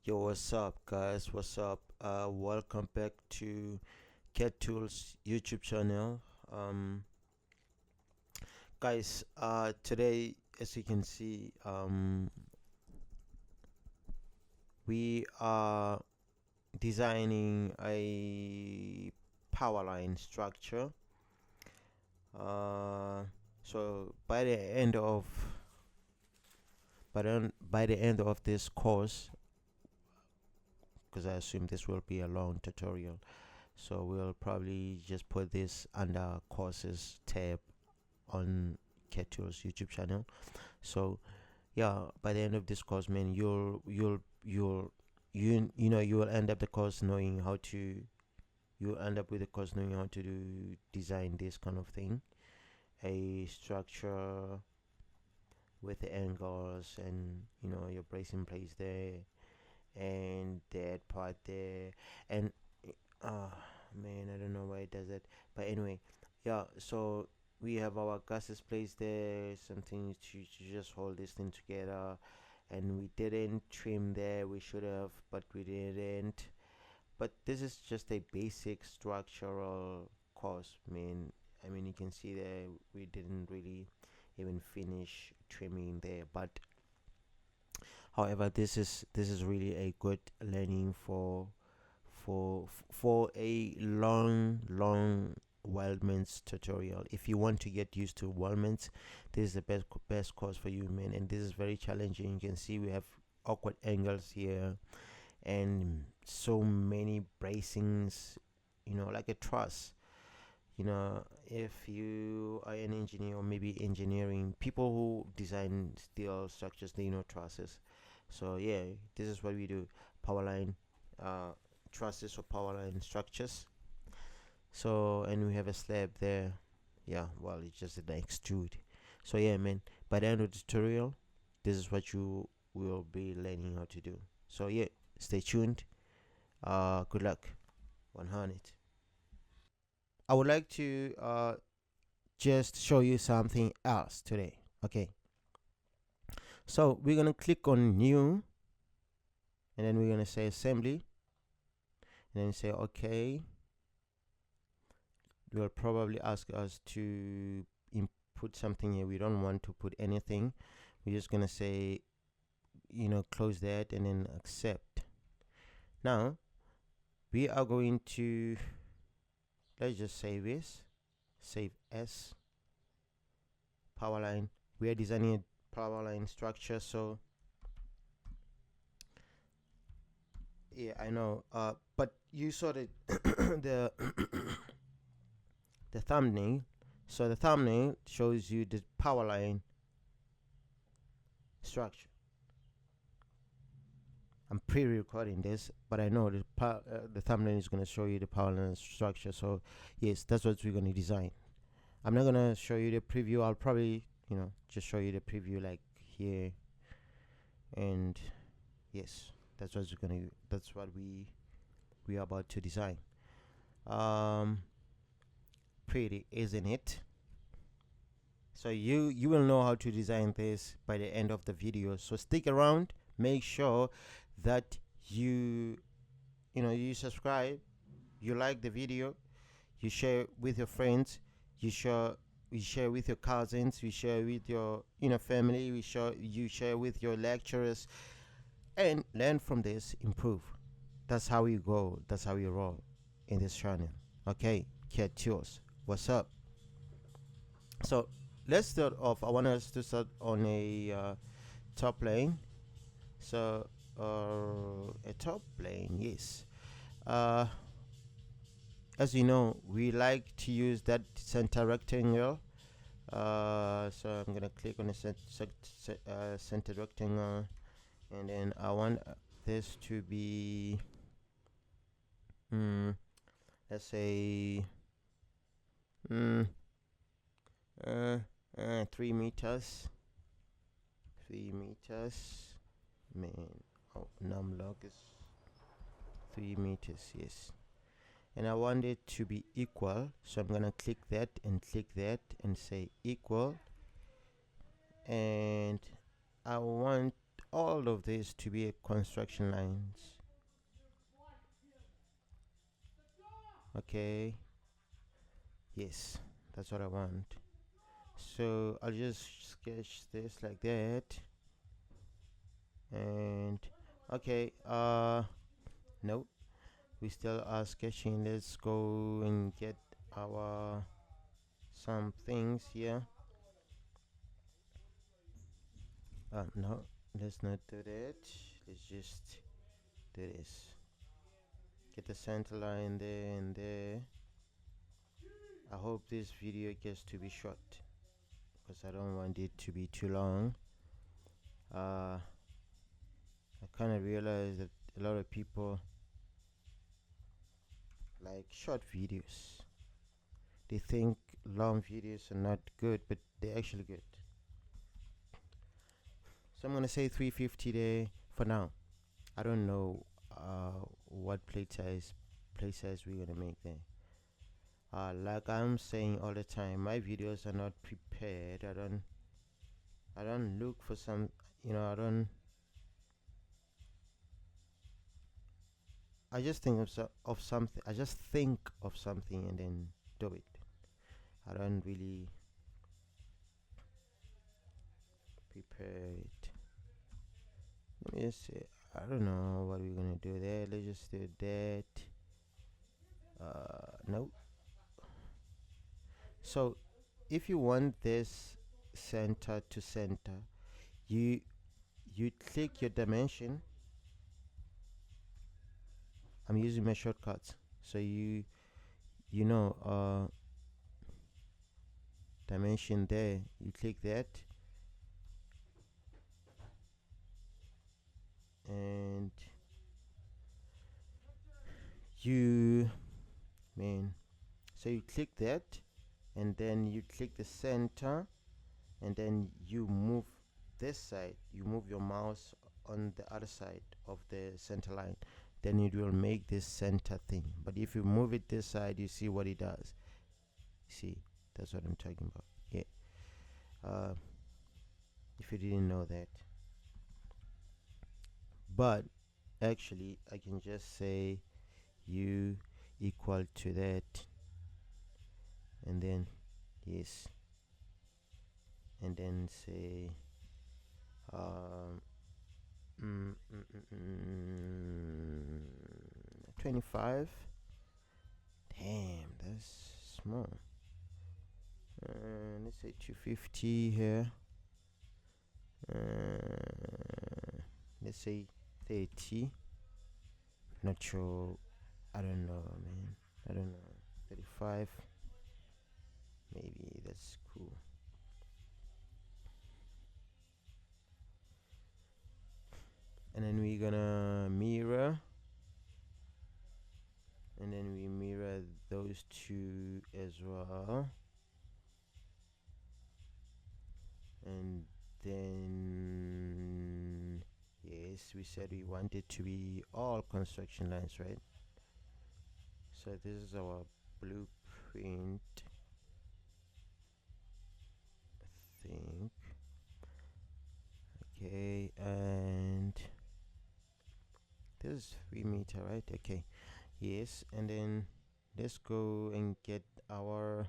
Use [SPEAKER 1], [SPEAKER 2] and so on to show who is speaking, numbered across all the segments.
[SPEAKER 1] Yo, what's up, guys? What's up? Welcome back to Cat Tools YouTube channel. Guys, today, as you can see, we are designing a power line structure. So by the end of this course, because I assume this will be a long tutorial, so we'll probably just put this under courses tab on Ketul's YouTube channel. So yeah, by the end of this course, man, you will end up the course knowing how to you'll end up with the course knowing how to design this kind of thing, a structure with the angles, and your bracing place there and that part there. And uh man, I don't know why it does that, but anyway, yeah. So we have our gases placed there, something to just hold this thing together, and we didn't trim there. We should have, but we didn't. But this is just a basic structural course, man. I mean, you can see there we didn't really even finish trimming there, but however, this is really a good learning for a long Weldments tutorial. If you want to get used to Weldments, this is the best course for you, man. And this is very challenging. You can see we have awkward angles here and so many bracings, like a truss. If you are an engineer or maybe engineering people who design steel structures, they know trusses. So yeah, this is what we do: power line uh trusses or power line structures. So, and we have a slab there. Yeah, well, it's just an extrude. So yeah, man, by the end of the tutorial, this is what you will be learning how to do. So yeah, stay tuned. Good luck. 100. I would like to just show you something else today. Okay, so we're gonna click on new, and then we're gonna say assembly, and then say okay. Will probably ask us to input something here. We don't want to put anything. We're just gonna say, close that and then accept. Now we are going to, let's just save this, save as power line. We are designing a power line structure. So yeah, I know, but you saw the the the thumbnail. So the thumbnail shows you the power line structure. I'm pre-recording this, but I know the thumbnail is going to show you the power line structure. So yes, that's what we're going to design. I'm not going to show you the preview. I'll probably just show you the preview like here. And yes, that's what we are about to design. Pretty, isn't it? So you will know how to design this by the end of the video, so stick around. Make sure that you subscribe, you like the video, you share with your friends, you share with your cousins, you share with your family, you share with your lecturers, and learn from this, improve. That's how we go, that's how we roll in this channel. Okay, Cat Tools, what's up? So let's start off. I want us to start on a top plane. So a top plane, yes. As you know, we like to use that center rectangle. So I'm gonna click on the center rectangle, and then I want this to be, let's say, 3 meters. 3 meters, man. Oh, numlock is 3 meters, yes. And I want it to be equal, so I'm gonna click that and say equal. And I want all of this to be a construction lines. Okay, yes, that's what I want. So I'll just sketch this like that. And okay, nope, we still are sketching. Let's go and get our some things here. No, let's not do that. Let's just do this. Get the center line there and there. I hope this video gets to be short because I don't want it to be too long. I kind of realized that a lot of people like short videos. They think long videos are not good, but they're actually good. So I'm gonna say 350 there for now. I don't know what plate size we're gonna make there. Like I'm saying all the time, my videos are not prepared. I don't look for some, I just think of something. I just think of something and then do it. I don't really prepare it. Let me just say, I don't know what we're gonna do there. Let's just do that. Nope. So if you want this center to center, you click your dimension. I'm using my shortcuts, so dimension there. You click that, and so you click that, and then you click the center, and then you move this side. You move your mouse on the other side of the center line, then it will make this center thing. But if you move it this side, you see what it does. See, that's what I'm talking about. Yeah. If you didn't know that, but actually I can just say u equal to that, and then yes, and then say 25. Damn, that's small. Let's say 250 here. Let's say 30. Not sure. I don't know, man. I don't know. 35. Maybe that's cool. And then we're gonna mirror, and then we mirror those two as well, and then yes, we said we want it to be all construction lines, right? So this is our blueprint, I think. Okay, and this is 3 meter, right? Okay, yes, and then let's go and get our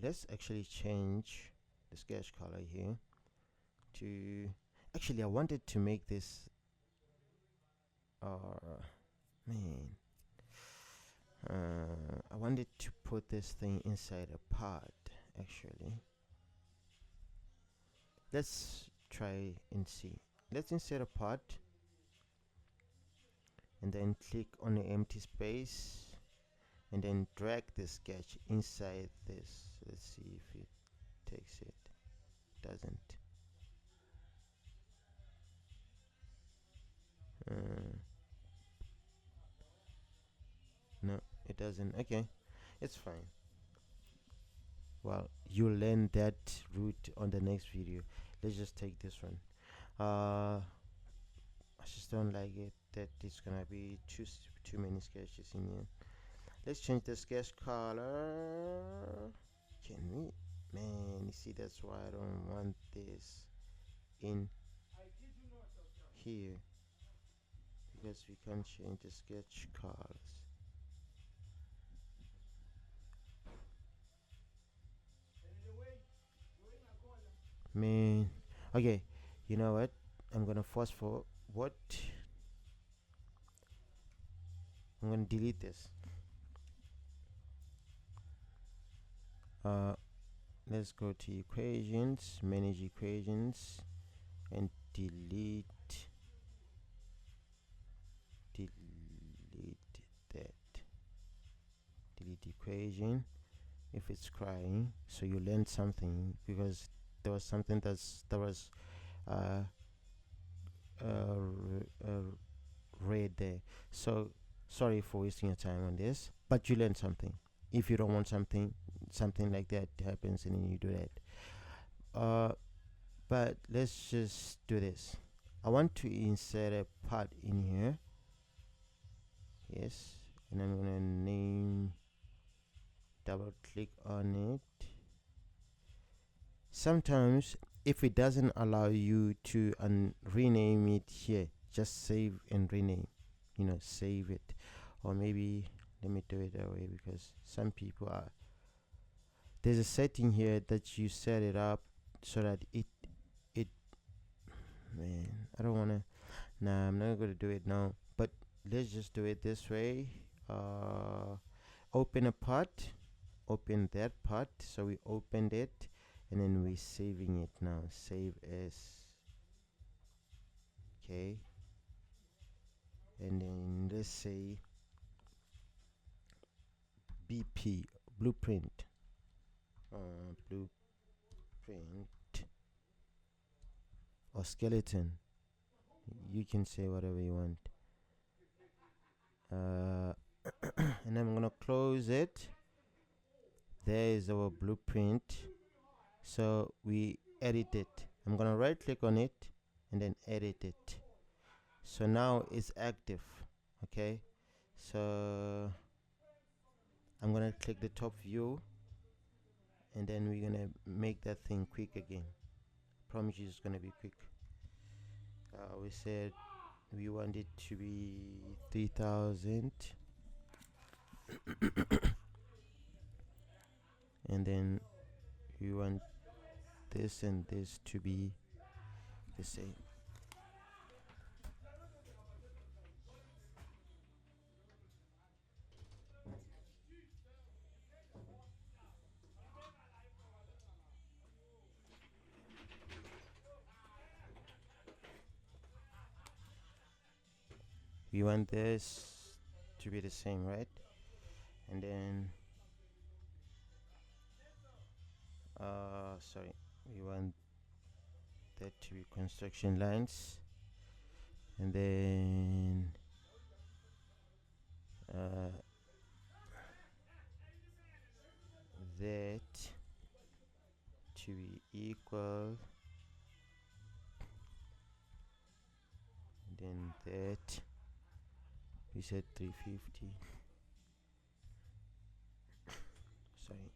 [SPEAKER 1] let's actually change the sketch color here to, actually I wanted to make this man I wanted to put this thing inside a pot. Actually, let's try and see. Let's insert a pot and then click on the empty space and then drag the sketch inside this. Let's see if it takes it. Doesn't. No, it doesn't. Okay, it's fine. Well, you'll learn that route on the next video. Let's just take this one. I just don't like it that it's gonna be too many sketches in here. Let's change the sketch color. Can we? Man, you see, that's why I don't want this. in here because we can't change the sketch colors. Man, okay, you know what? I'm gonna fast forward. What? I'm gonna delete this. Uh, let's go to equations, manage equations, and delete that. Delete equation if it's crying, so you learned something, because there was something that was uh, read there. So sorry for wasting your time on this, but you learned something. If you don't want something like that happens, and then you do that. But let's just do this. I want to insert a part in here. Yes, and I'm gonna name, double click on it. Sometimes if it doesn't allow you to rename it here, just save and rename, save it. Or maybe let me do it that way, because some people are, there's a setting here that you set it up so that it man, I don't want to, nah, I'm not going to do it now, but let's just do it this way. Open a part, open that part. So we opened it, and then we're saving it now. Save as. Okay, and then let's say BP, blueprint, blueprint or skeleton. You can say whatever you want. And I'm gonna close it. There is our blueprint. So we edit it. I'm gonna right click on it and then edit it. So now it's active. Okay, so I'm gonna click the top view, and then we're gonna make that thing quick again. Promise you it's gonna be quick. We said we want it to be 3000, and then we want this and this to be the same. We want this to be the same, right? And then sorry, we want that to be construction lines, and then that to be equal, and then that we said 350. Sorry.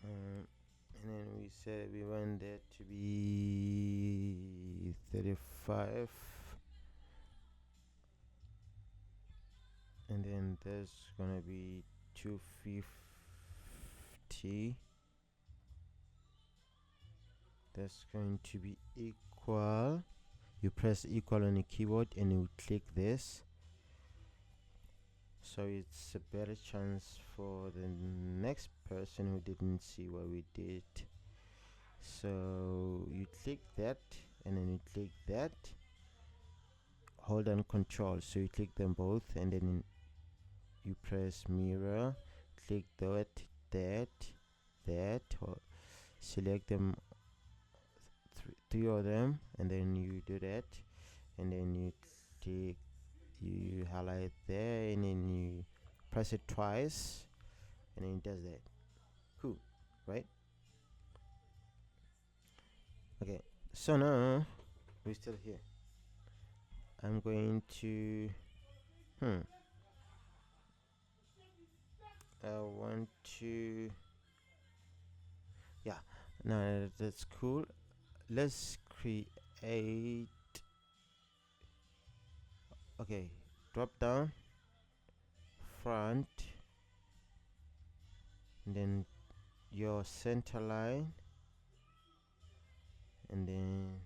[SPEAKER 1] And then we said we want that to be 35, and then that's gonna be 250. That's going to be equal. You press equal on the keyboard and you click this, so it's a better chance for the next person who didn't see what we did. So you click that, and then you click that, hold on control, so you click them both, and then you press mirror, click that, or select them, three of them, and then you do that, and then you click, you highlight there, and then you press it twice, and then it does that. Cool, right? Okay, so now we're still here. I'm going to I want to, yeah, Now that's cool. Let's create. Okay, drop down, front, and then your center line, and then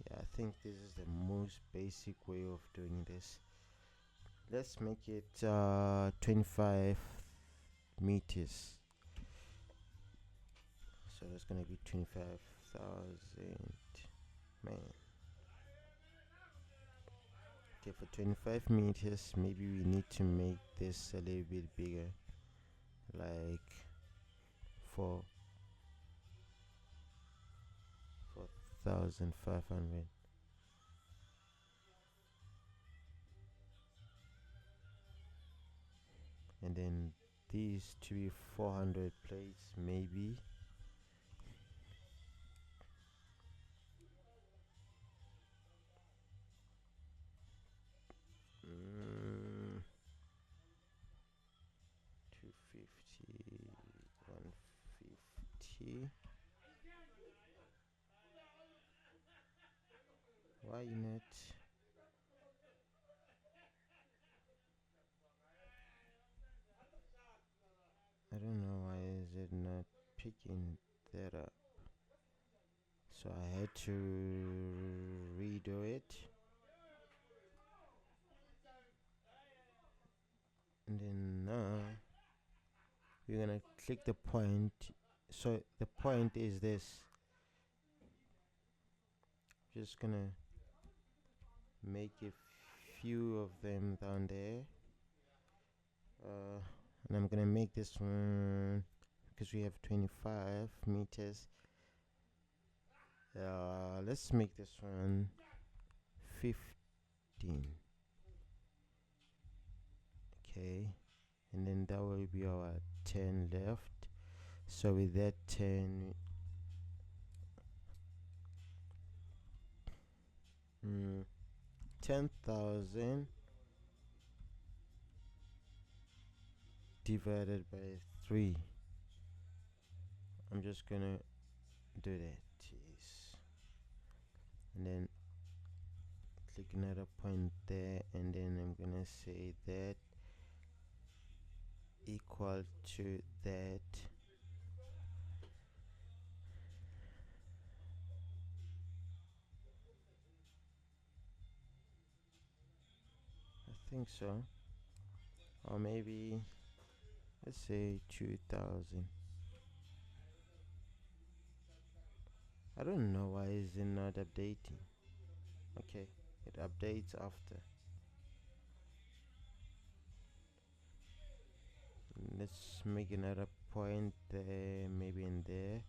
[SPEAKER 1] yeah, I think this is the most basic way of doing this. Let's make it 25 meters. So that's gonna be 25,000 man. Okay, for 25 meters, maybe we need to make this a little bit bigger, like for 4,500. And then these to be 400 plates, maybe. Mm, 250, 150. Why not? I don't know why is it not picking that up. So I had to redo it. And then now we're gonna click the point. So the point is this. Just gonna make a few of them down there. And I'm gonna make this one because we have 25 meters. Let's make this one 15. Okay, and then that will be our 10 left. So with that 10, 10,000 divided by 3. I'm just gonna do that. Jeez. And then click another point there, and then I'm gonna say that equal to that. I think so. Or maybe let's say 2,000. I don't know why is it not updating. Okay, it updates after. Let's make another point there, maybe in there.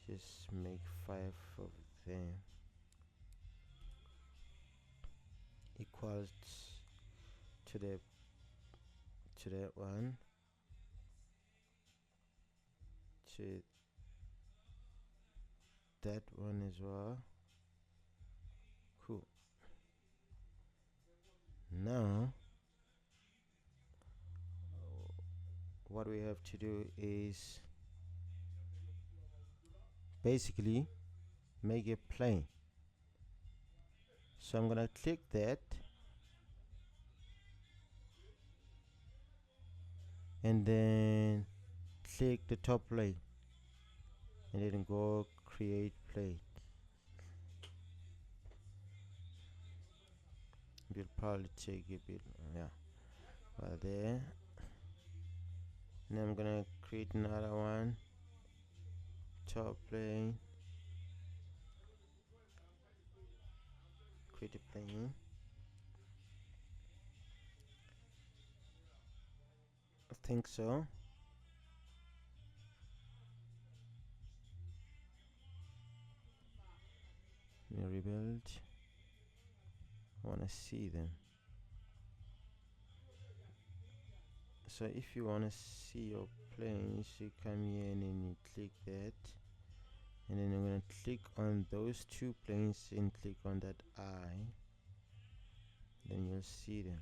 [SPEAKER 1] Just make 5 of them equals to that one, to that one as well. Cool. Now what we have to do is basically make it plain. So I'm gonna click that, and then click the top plate, and then go create plate. Will probably take a bit, yeah, right there. And I'm gonna create another one, top plane, create a plane. I think so. Let me rebuild. I wanna see them. So if you wanna see your planes, you come here and then you click that, and then I'm gonna click on those 2 planes and click on that eye. Then you'll see them.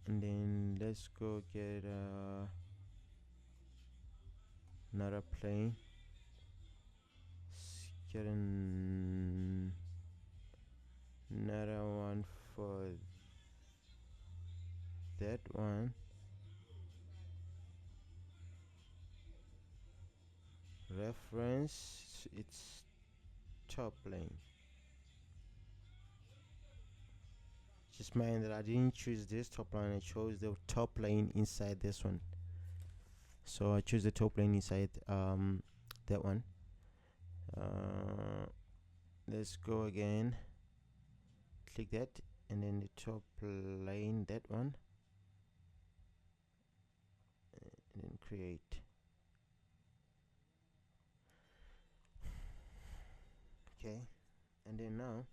[SPEAKER 1] And then let's go get another plane. Let's get another one for that one. Reference, it's top plane. Just mind that I didn't choose this top line, I chose the top plane inside this one. So I choose the top plane inside that one. Let's go again, click that, and then the top plane, that one, and then create. Okay, and then now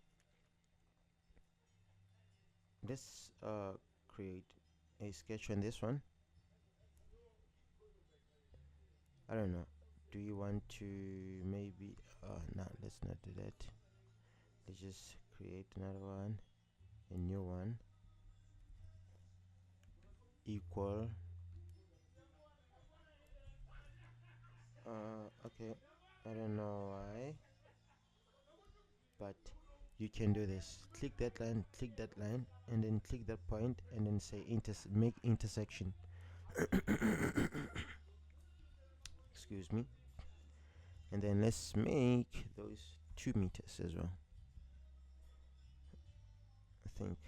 [SPEAKER 1] let's create a sketch on this one. I don't know, do you want to maybe no, let's not do that. Let's just create another one, a new one, equal okay, I don't know why, but you can do this. Click that line, and then click that point, and then say make intersection. Excuse me. And then let's make those 2 meters as well, I think.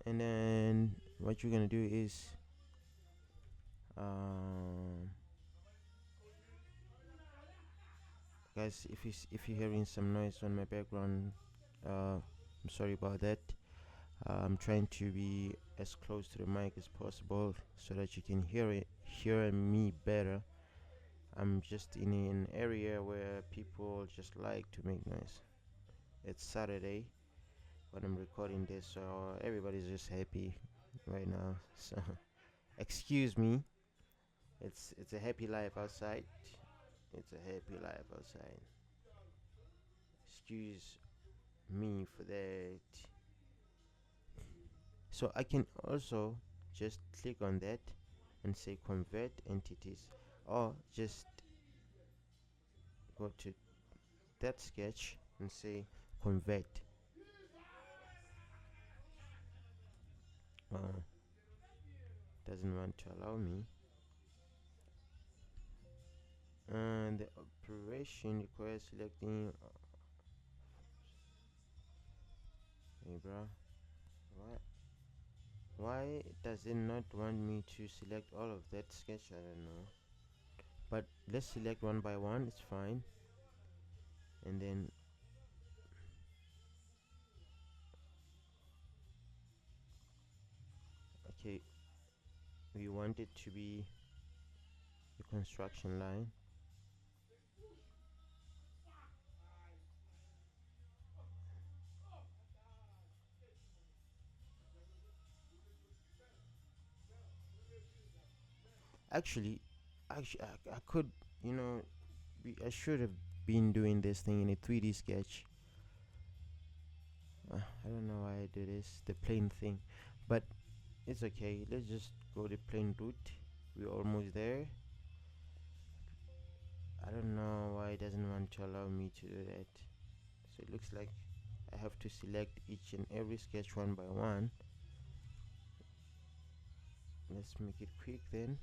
[SPEAKER 1] And then what you're gonna do is guys, if you're hearing some noise on my background, I'm sorry about that. I'm trying to be as close to the mic as possible so that you can hear me better. I'm just in an area where people just like to make noise. It's Saturday when I'm recording this, so everybody's just happy right now. So excuse me. It's a happy life outside. It's a happy life outside. Excuse me for that. So I can also just click on that and say convert entities, or just go to that sketch and say convert. Doesn't want to allow me. And the operation requires selecting hey bro, why does it not want me to select all of that sketch? I don't know, but let's select one by one, it's fine. And then okay, we want it to be the construction line. Actually, I could, you know, I should have been doing this thing in a 3D sketch. I don't know why I do this, the plane thing, but it's okay. Let's just go the plane route. We're almost there. I don't know why it doesn't want to allow me to do that. So it looks like I have to select each and every sketch one by one. Let's make it quick then.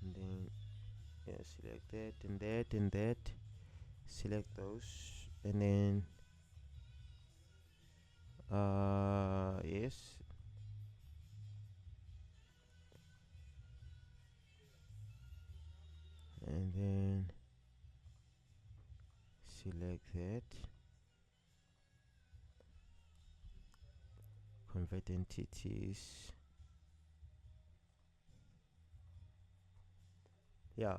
[SPEAKER 1] And then yeah, select that and that and that. Select those, and then yes, and then select that, convert entities. Yeah,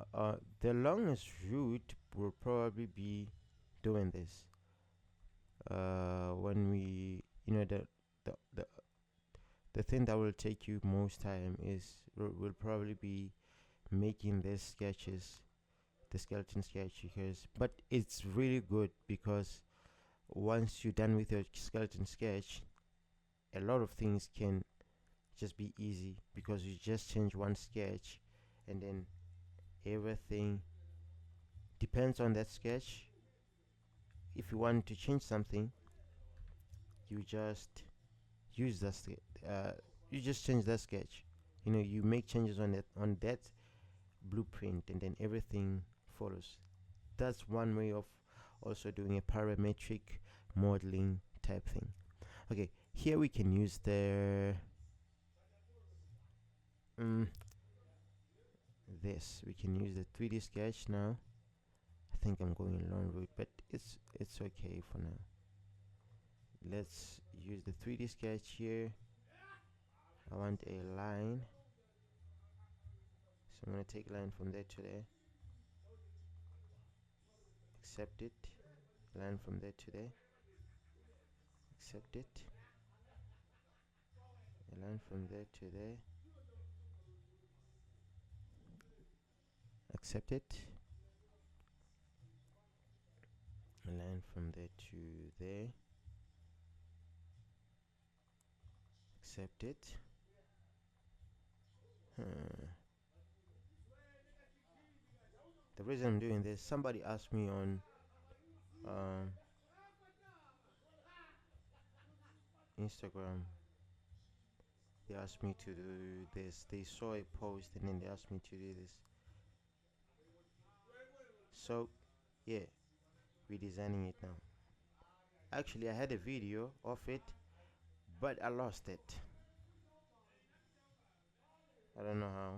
[SPEAKER 1] the longest route will probably be doing this. When we, you know, the the the thing that will take you most time is will probably be making these sketches. the skeleton sketch, because but it's really good because once you're done with your skeleton sketch, a lot of things can just be easy because you just change one sketch, and then everything depends on that sketch. If you want to change something, you just use that you just change that sketch. You make changes on that blueprint, and then everything follows. That's one way of also doing a parametric modeling type thing. Okay, here we can use the this. We can use the 3D sketch now. I think I'm going a long route, but it's okay for now. Let's use the 3D sketch here. I want a line, so I'm going to take a line from there to there, accept it, line from there to there, accept it, a line from there to there, accept it, a line from there to there, accept it. The reason I'm doing this, somebody asked me on Instagram, they asked me to do this. They saw a post and then they asked me to do this. So yeah, redesigning it now. Actually, I had a video of it, but I lost it. I don't know how.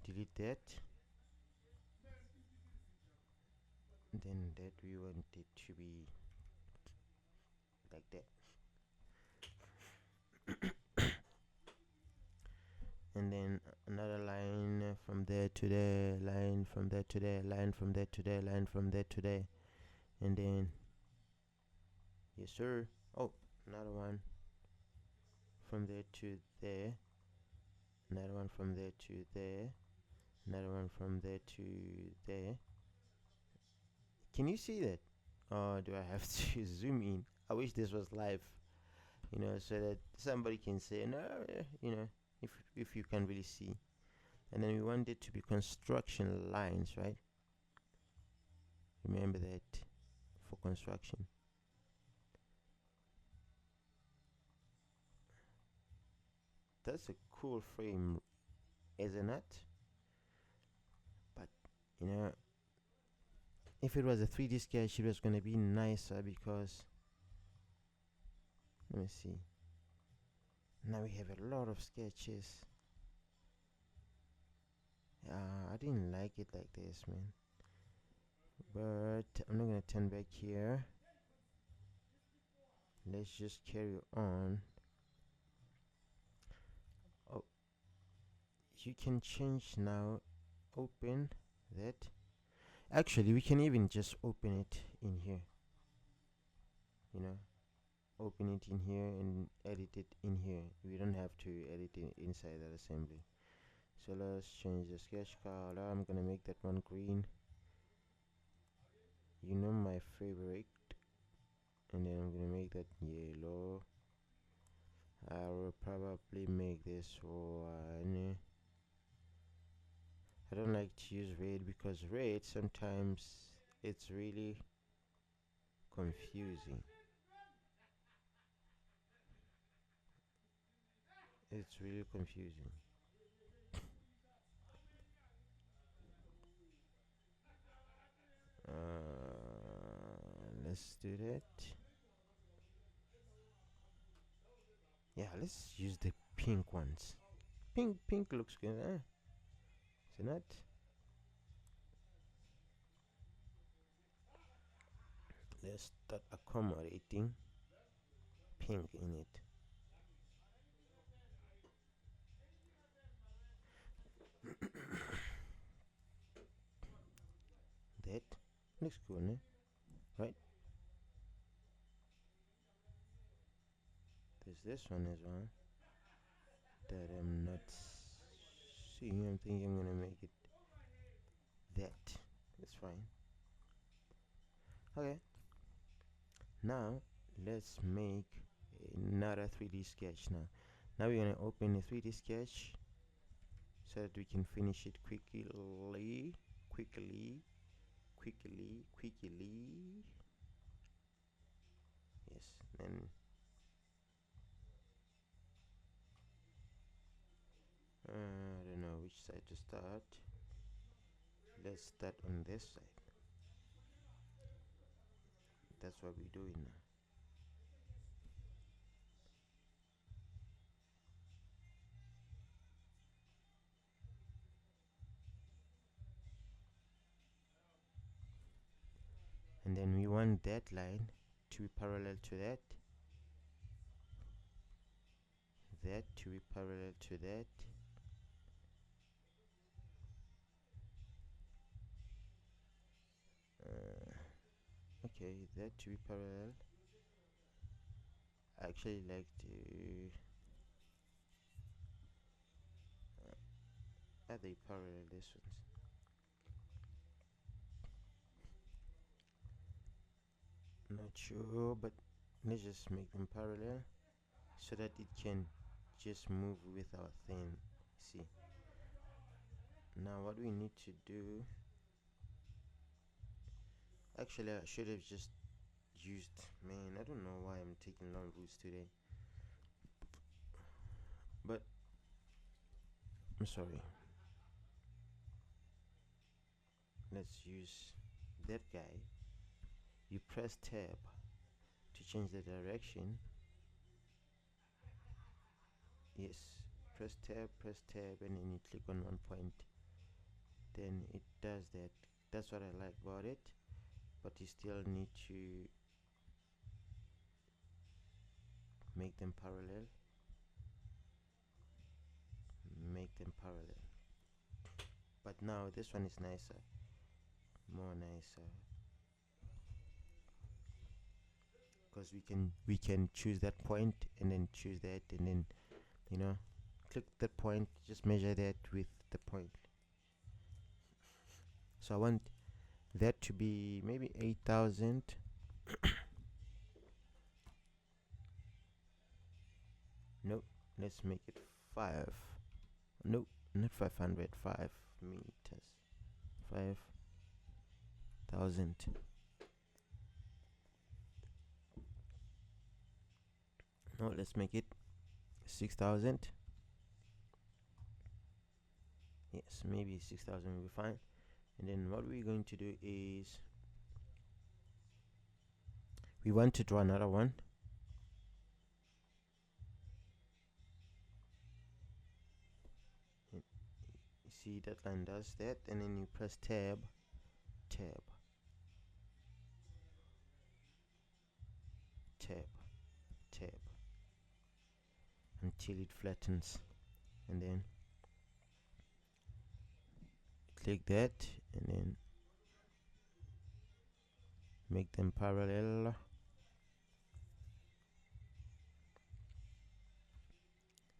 [SPEAKER 1] Delete that. Then that we want it to be like that. And then another line from there to there, line from there to there, line from there to there, line from there to there, and then yes sir. Oh, another one from there to there, another one from there to there, another one from there to there. Can you see that? Or do I have to zoom in? I wish this was live, so that somebody can say no, if you can really see. And then we want it to be construction lines, right? Remember that for construction. That's a cool frame, isn't it? But if it was a 3D sketch, it was going to be nicer because let me see. Now we have a lot of sketches. I didn't like it like this, man. But I'm not going to turn back here. Let's just carry on. Oh, you can change now. Open that. Actually, we can even just open it in here. Open it in here and edit it in here. We don't have to edit it inside that assembly. So let's change the sketch color. I'm gonna make that one green. My favorite. And then I'm gonna make that yellow. I will probably make this one. I don't like to use red because red sometimes it's really confusing. It's really confusing. Let's do that. Yeah, let's use the pink ones. Pink looks good, eh? Isn't it? Let's start accommodating pink in it. That looks cool, right? This use this one as well that I'm not seeing. I'm thinking I'm gonna make it that. It's fine. Okay, now let's make another 3D sketch. Now we're gonna open a 3D sketch so that we can finish it quickly. Yes, and I don't know which side to start. Let's start on this side. That's what we're doing now. And then we want that line to be parallel to that to be parallel to that, okay, that to be parallel. I actually like to are they parallel, this ones? Not sure, but let's just make them parallel so that it can just move with our thing. See, now what we need to do, actually I should have just used, man, I don't know why I'm taking long routes today, but I'm sorry. Let's use that guy. You press tab to change the direction. Yes, press tab, and then you click on one point, then it does that. That's what I like about it, but you still need to make them parallel. But now this one is nicer, more nicer, because we can choose that point and then choose that, and then click that point, just measure that with the point. So I want that to be maybe 8,000. Nope, let's make it 5. Nope, not 500, 5 meters, 5,000. No, let's make it 6,000. Yes, maybe 6,000 will be fine. And then what we're going to do is we want to draw another one. You see that line does that, and then you press tab until it flattens, and then click that, and then make them parallel.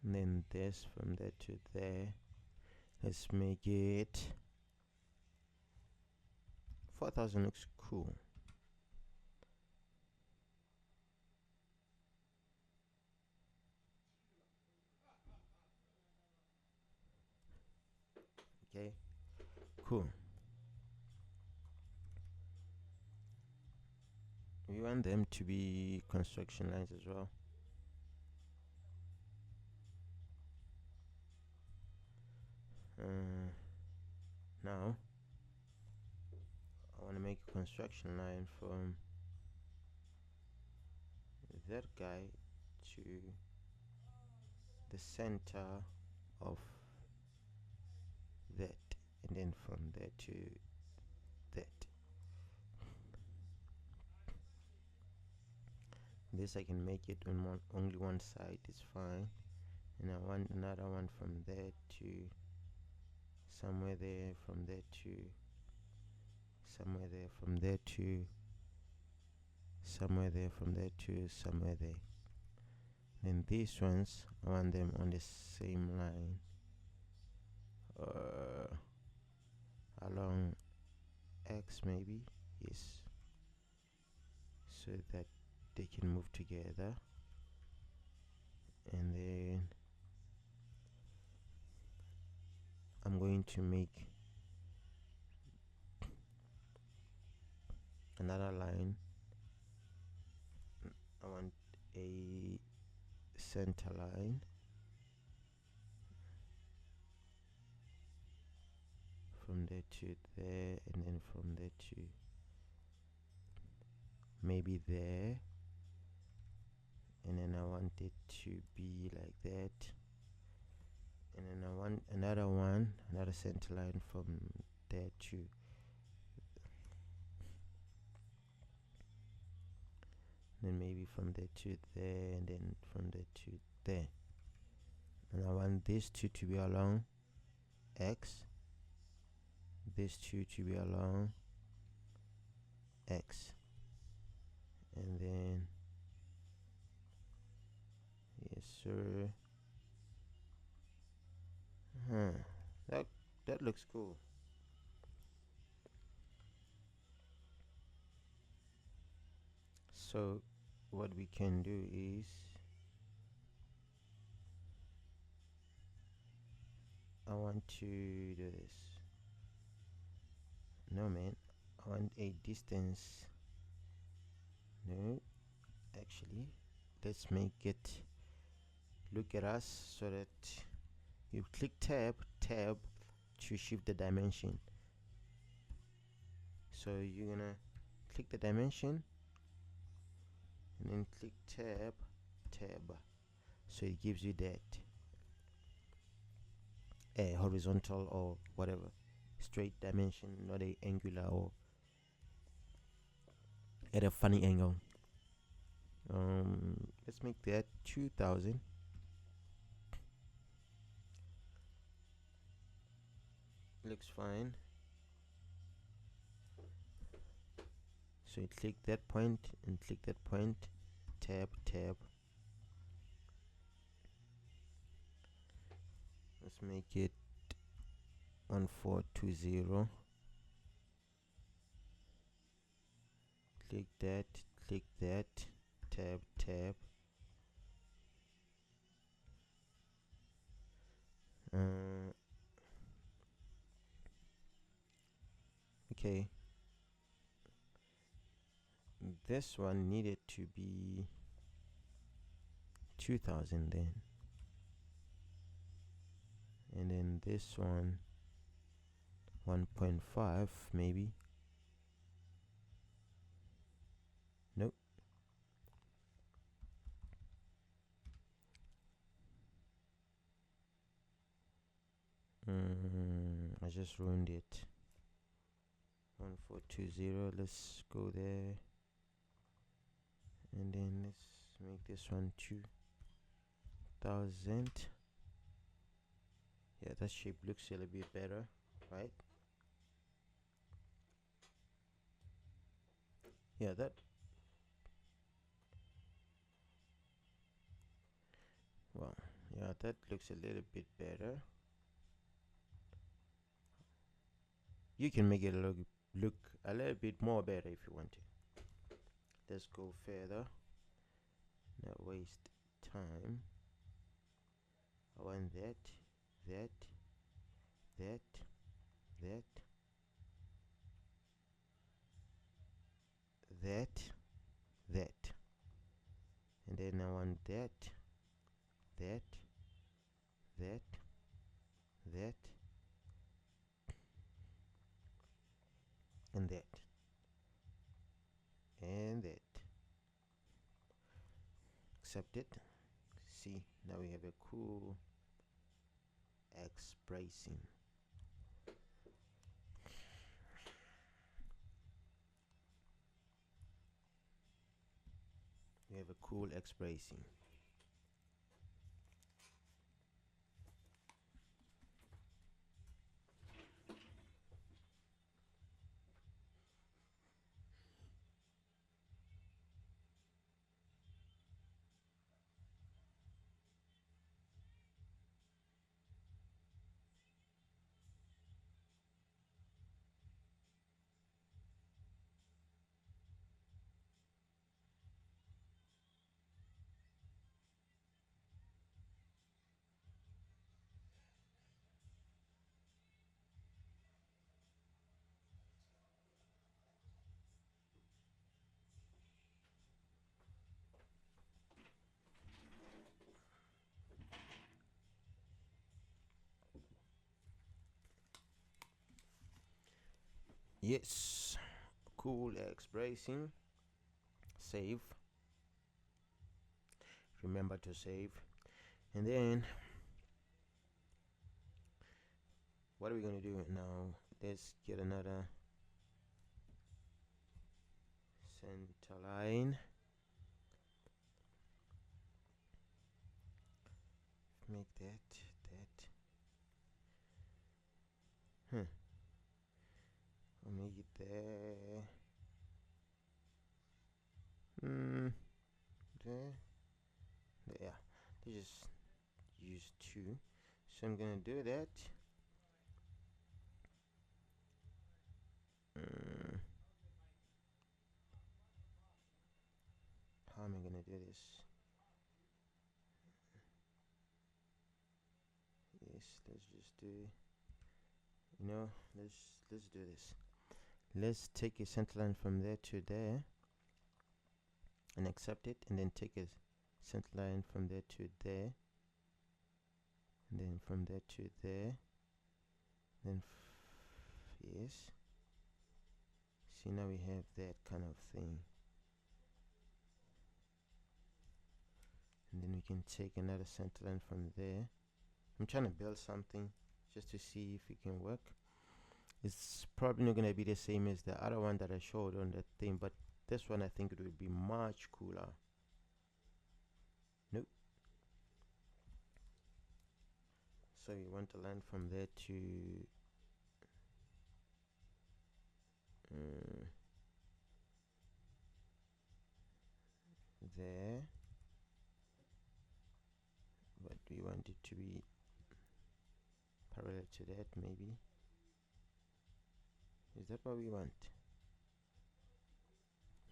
[SPEAKER 1] And then this from there to there. Let's make it 4,000. Looks cool. Okay, cool. We want them to be construction lines as well. Now I want to make a construction line from that guy to the center of that, and then from there to that. This I can make it on only one side is fine, and I want another one from there to somewhere there, from there to somewhere there, from there to somewhere there, from there to somewhere there. Then these ones, I want them on the same line, along X maybe, yes, so that they can move together. And then I'm going to make another line. I want a center line from there to there, and then from there to maybe there, and then I want it to be like that, and then I want another center line from there to then maybe from there to there, and then from there to there. And I want these two to be along X, these two to be along X, and then yes sir. That looks cool. So what we can do is I want to do this. No man, I want a distance. No, actually, let's make it look at us so that you click tab to shift the dimension. So you're gonna click the dimension and then click tab, so it gives you that horizontal or whatever straight dimension, not a angular or at a funny angle. Let's make that 2000. Looks fine. So you click that point and click that point, tab. Let's make it 1420. Click that, tab. Okay, this one needed to be 2000 then, and then this one 1.5 maybe. Nope. I just ruined it. 1420. Let's go there, and then let's make this one 2000. Yeah, that shape looks a little bit better, right? Yeah, that looks a little bit better. You can make it look a little bit more better if you want to. Let's go further, not waste time. I want that, and then I want that, and that. Accept it. See, now we have a cool X bracing. We have a cool X bracing. Yes, cool X bracing. Save. Remember to save. And then what are we gonna do now? Let's get another center line. Make that. I'll make it there. There. Yeah. Let's just use 2. So I'm gonna do that. How am I gonna do this? Yes, let's just do. Let's do this. Let's take a center line from there to there, and accept it, and then take a center line from there to there, and then from there to there, then yes. See, now we have that kind of thing. And then we can take another center line from there. I'm trying to build something just to see if it can work. It's probably not going to be the same as the other one that I showed on that thing, but this one I think it would be much cooler. Nope. So you want to line from there to there, but we want it to be parallel to that. Maybe is that what we want?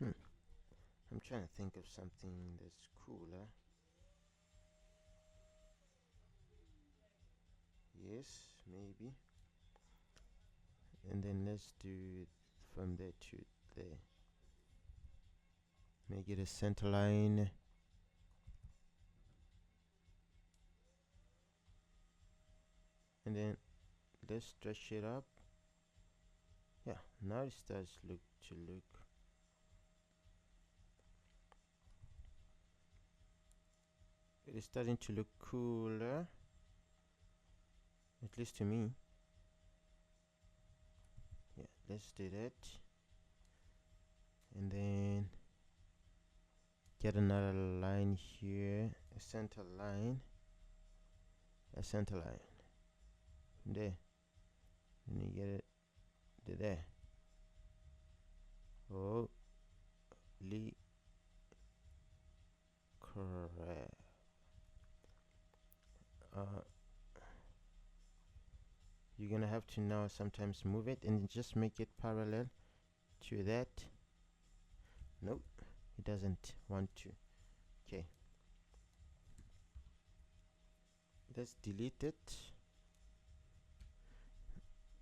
[SPEAKER 1] I'm trying to think of something that's cooler. Yes, maybe. And then let's do it from there to there. Make it a center line. And then let's stretch it up. Yeah, now it starts to look it is starting to look cooler, at least to me. Yeah, let's do that, and then get another line here, a center line there, and you get it to there. Holy crap. You're gonna have to now sometimes move it and just make it parallel to that. Nope, it doesn't want to. Okay, let's delete it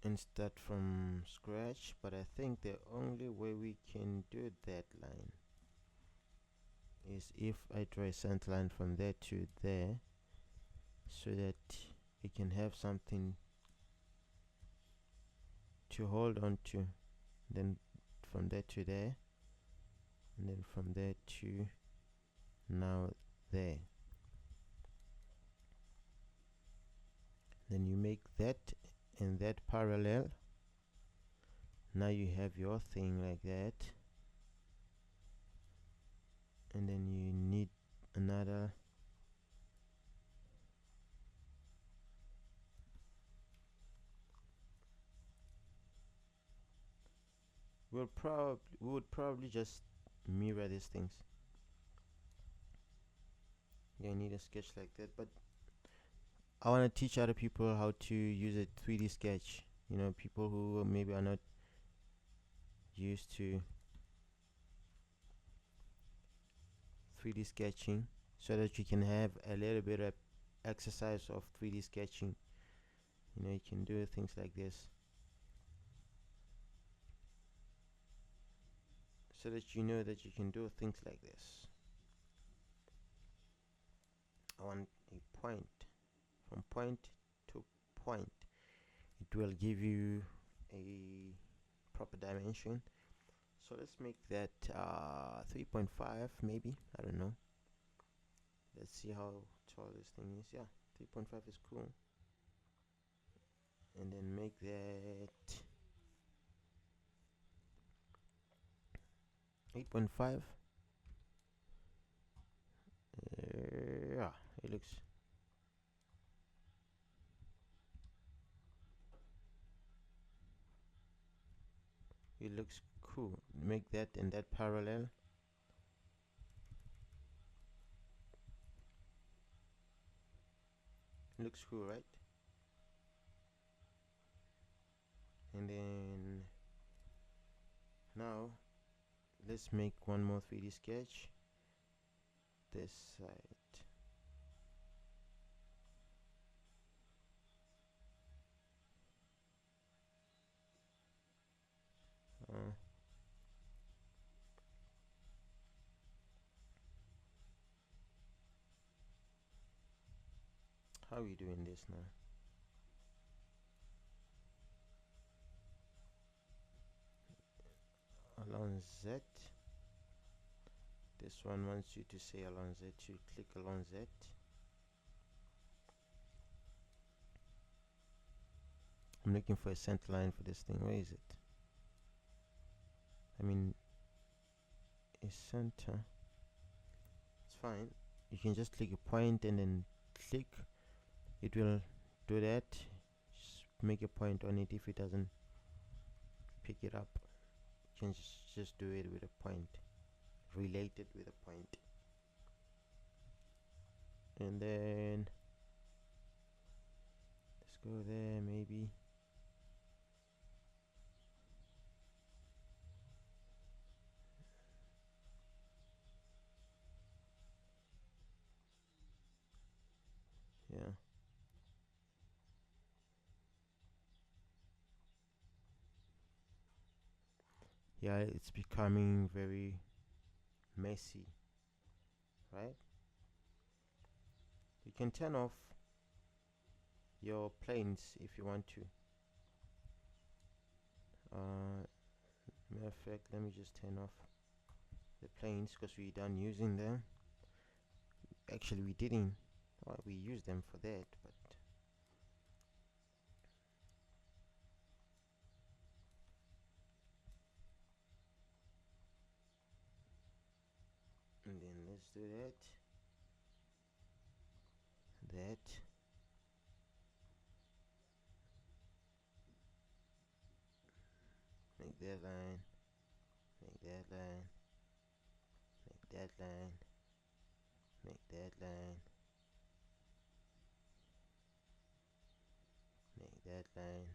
[SPEAKER 1] and start from scratch. But I think the only way we can do that line is if I draw a center line from there to there, so that we can have something to hold on to. Then from there to there, and then from there to now there. Then you make that and that parallel. Now you have your thing like that, and then you need another we would probably just mirror these things. You need a sketch like that, but I want to teach other people how to use a 3D sketch. People who maybe are not used to 3D sketching, so that you can have a little bit of exercise of 3D sketching. You can do things like this, so that you know that you can do things like this. I want a point. From point to point, it will give you a proper dimension. So let's make that 3.5 maybe, I don't know. Let's see how tall this thing is. Yeah, 3.5 is cool. And then make that 8.5. Yeah, it looks cool. Make that and that parallel. Looks cool, right? And then now let's make one more 3D sketch this side. How are we doing this now? Along Z. This one wants you to say along Z. You click along Z. I'm looking for a center line for this thing. Where is it? I mean, a center. It's fine. You can just click a point and then click. It will do that. Just make a point on it. If it doesn't pick it up, you can just do it with a point. Relate it with a point. And then let's go there maybe. Yeah. Yeah, it's becoming very messy, right? You can turn off your planes if you want to. Matter of fact, let me just turn off the planes because we're done using them. Actually, we didn't. Well, we used them for that, but and then let's do that. Make that line. Make that line. Make that line. Make that line. Make that line.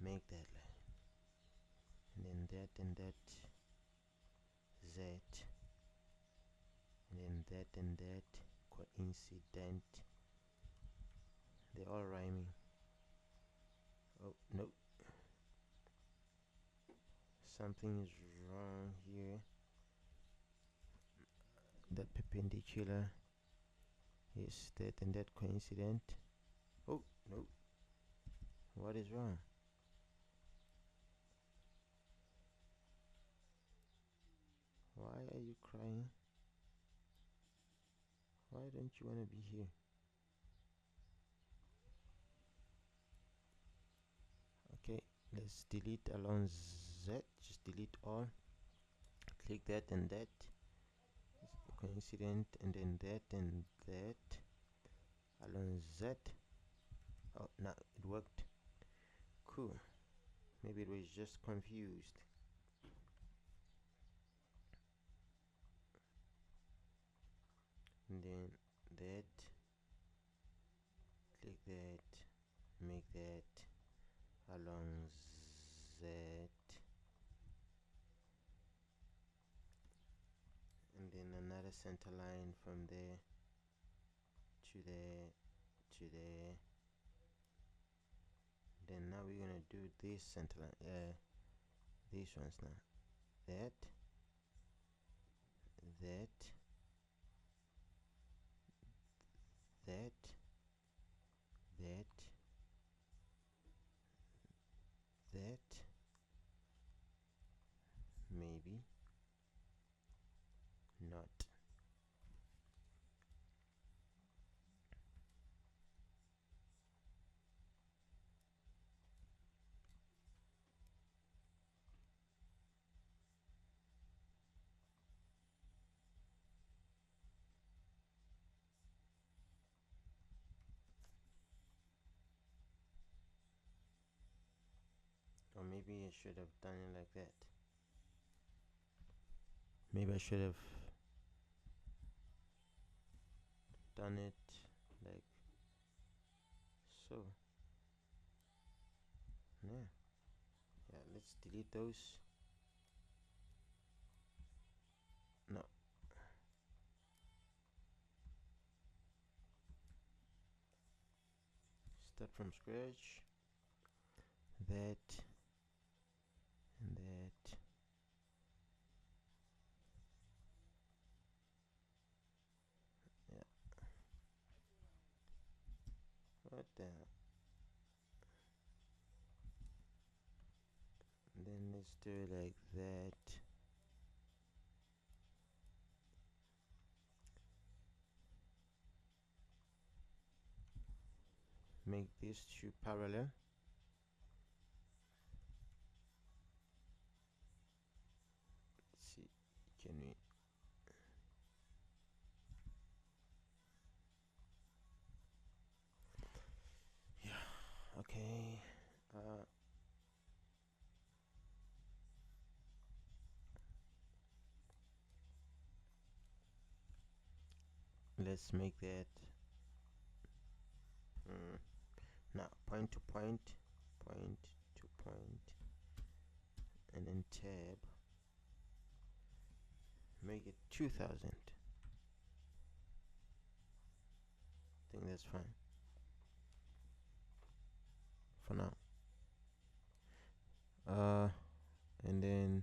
[SPEAKER 1] Make that line. And then that and that. Z. And then that and that. Coincident. They're all rhyming. Oh, no. Something is wrong here. That perpendicular is that and that coincident. Oh, no. What is wrong? Why are you crying? Why don't you want to be here? Okay, let's delete along Z. Just delete all. Click that and that. Coincident and then that and that. Along Z. Oh, now it worked. Cool. Maybe it was just confused. And then that. Click that. Make that along Z. And then another center line from there to there to there. Then now we're gonna do this center line, these ones now. That, that, that, that, that, maybe I should have done it like that. Maybe I should have done it like so. Yeah, let's delete those. No, start from scratch. That and that. Yeah, what the hell? Then let's do it like that. Make these two parallel. Let's see, can we? Yeah, okay. Let's make that now point to point, point to point, and then tab. Make it 2000. I think that's fine for now. And then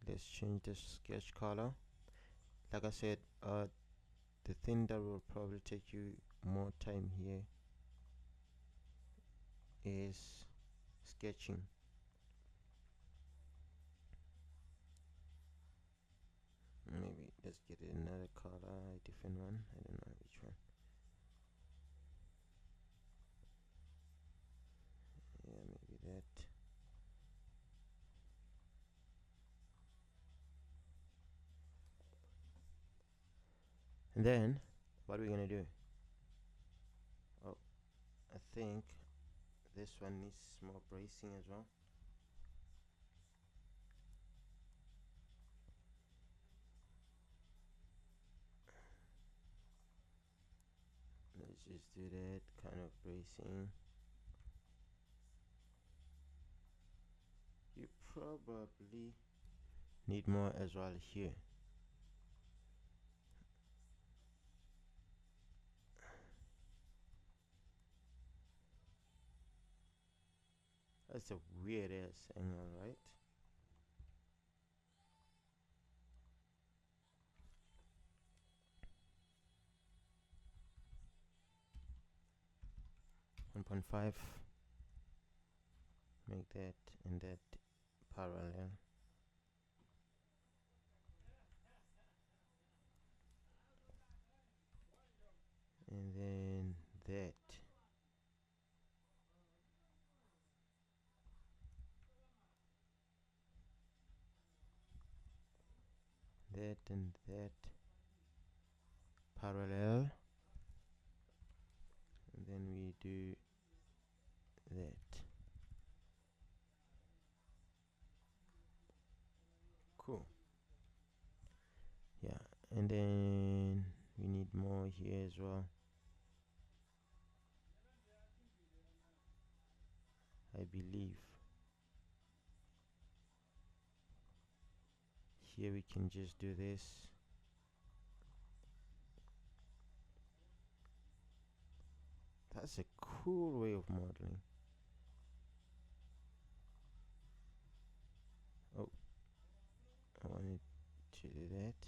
[SPEAKER 1] let's change the sketch color. Like I said, the thing that will probably take you more time here is sketching. Maybe let's get another color, a different one. I don't know which one. Yeah, maybe that. And then what are we gonna do? Oh, I think this one needs more bracing as well. Let's just do that kind of bracing. You probably need more as well here. That's a weird ass angle, right? .5. Make that and that parallel. And then that. That and that parallel. And then we do that. Cool. Yeah, and then we need more here as well. I believe here we can just do this. That's a cool way of modeling. Oh, I wanted to do that.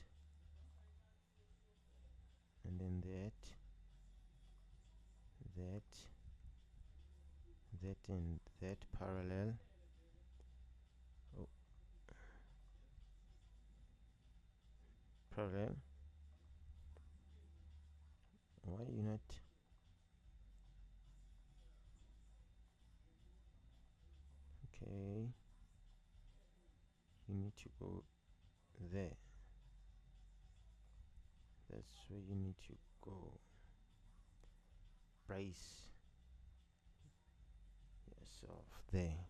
[SPEAKER 1] And then that. That and that parallel. Oh, parallel. Why you not? Okay, you need to go there. That's where you need to go. Brace. Yes. off there.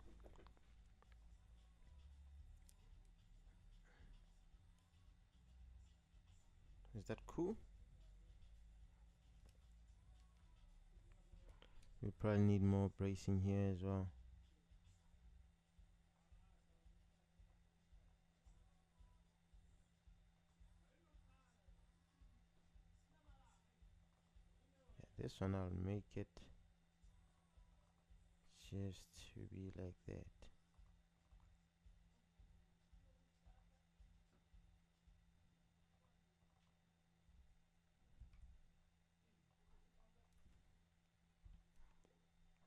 [SPEAKER 1] Is that cool? We probably need more bracing here as well. Yeah, this one I'll make it just to be like that.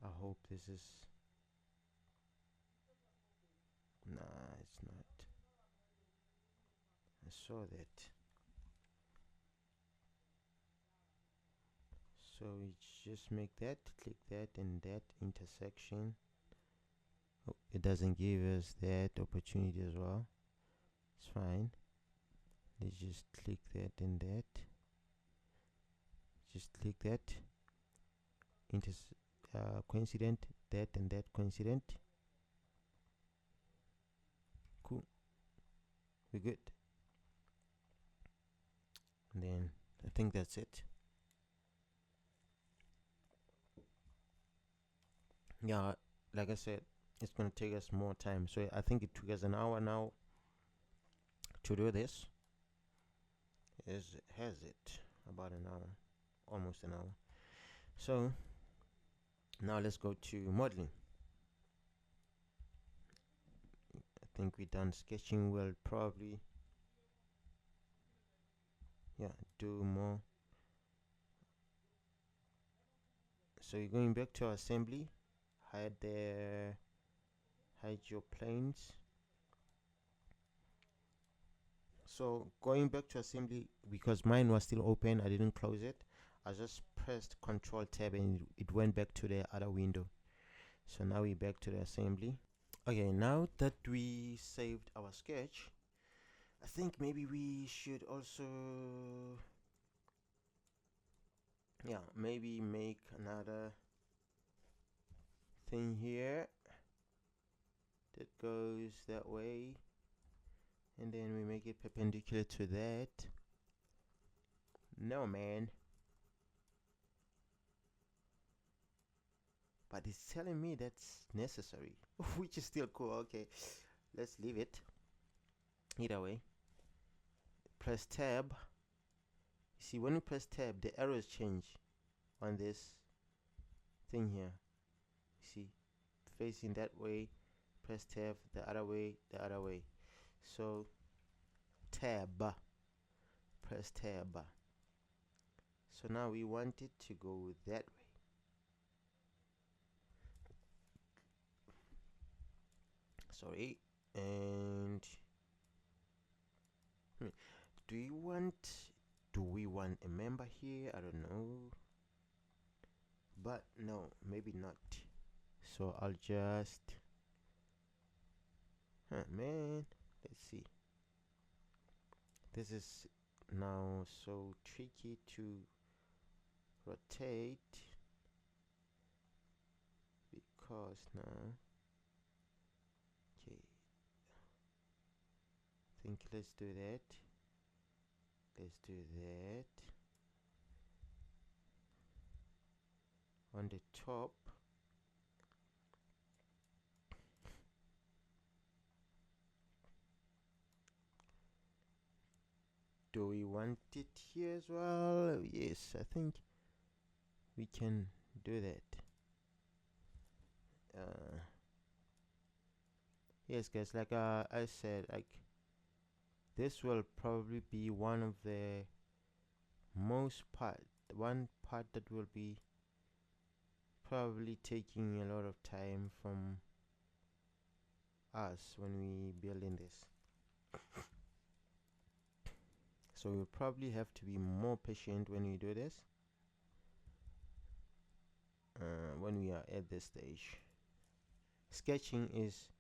[SPEAKER 1] I hope this is... Nah, it's not. I saw that. So we just make that, click that and that intersection. Oh, it doesn't give us that opportunity as well. It's fine. Let's just click that and that. Just click that. Coincident, that and that coincident. Cool. We're good. And then I think that's it. Yeah, like I said, it's gonna take us more time. So I think it took us an hour now to do this. Has it about an hour, almost an hour. So now let's go to modeling. I think we're done sketching. We'll probably do more. So you're going back to assembly, hide your planes. So going back to assembly, because mine was still open, I didn't close it. I just pressed Control Tab and it went back to the other window. So now we're back to the assembly. Okay, now that we saved our sketch, I think maybe we should also maybe make another thing here that goes that way, and then we make it perpendicular to that. No, man. But it's telling me that's necessary, which is still cool. Okay, let's leave it. Either way, press tab. See, when you press tab, the arrows change on this thing here. See, facing that way, press tab, the other way, the other way. So tab, press tab. So now we want it to go that way. Sorry. And do we want a member here? I don't know, but no, maybe not. So I'll just man, let's see. This is now so tricky to rotate because now, okay, I think let's do that. Let's do that on the top. Do we want it here as well? Yes, I think we can do that. Yes, guys, like I said, like this will probably be one of the one part that will be probably taking a lot of time from us when we building this. So we'll probably have to be more patient when we do this, when we are at this stage. Sketching is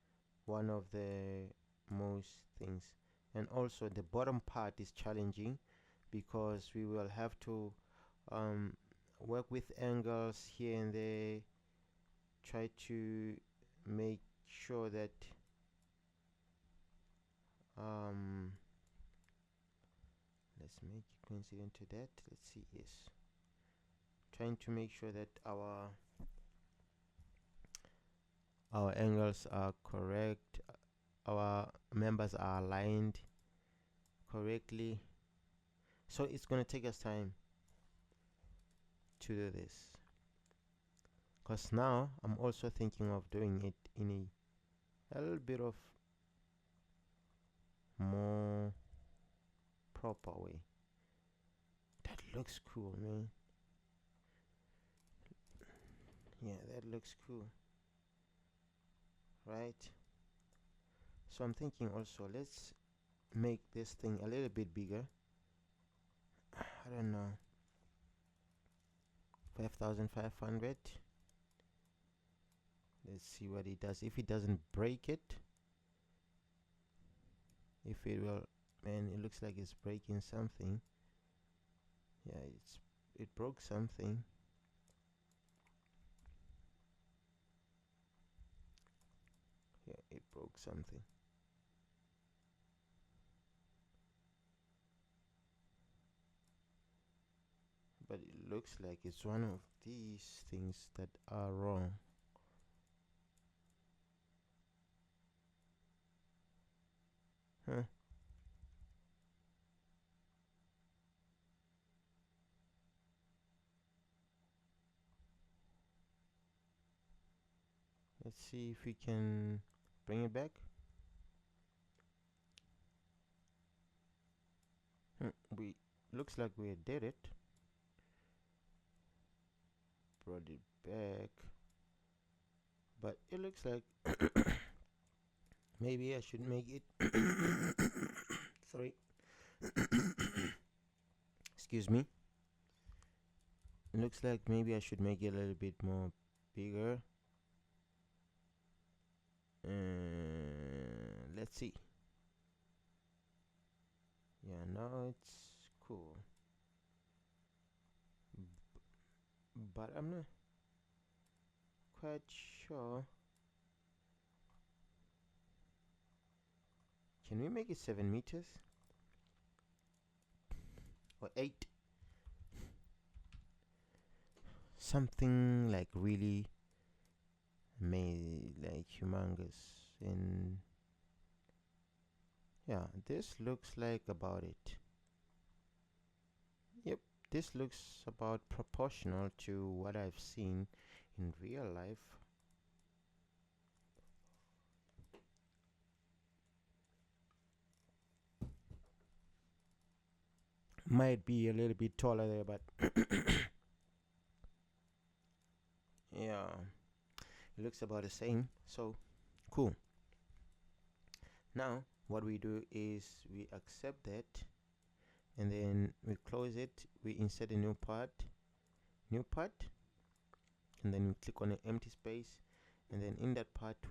[SPEAKER 1] one of the most things, and also the bottom part is challenging because we will have to work with angles here and there, try to make sure that let's make it coincident to that. Let's see. Yes, trying to make sure that our angles are correct, our members are aligned correctly. So it's going to take us time to do this, because now I'm also thinking of doing it in a little bit of more proper way. That looks cool, man. Yeah, that looks cool, right? So I'm thinking also, let's make this thing a little bit bigger. I don't know, 5,500. Let's see what it does. If it doesn't break it, if it will, man, it looks like it's breaking something. Yeah, it broke something. Yeah, it broke something. But it looks like it's one of these things that are wrong. Huh. Let's see if we can bring it back. We looks like we did it. Brought it back. But it looks like maybe I should make it sorry. Excuse me. It looks like maybe I should make it a little bit more bigger. Let's see. Yeah, now it's cool. But I'm not quite sure. Can we make it 7 meters? Or 8? Something like really like humongous. And yeah, this looks like about it. Yep, this looks about proportional to what I've seen in real life. Might be a little bit taller there, but yeah, it looks about the same. So cool. Now what we do is we accept that, and then we close it. We insert a new part, and then we click on an empty space, and then in that part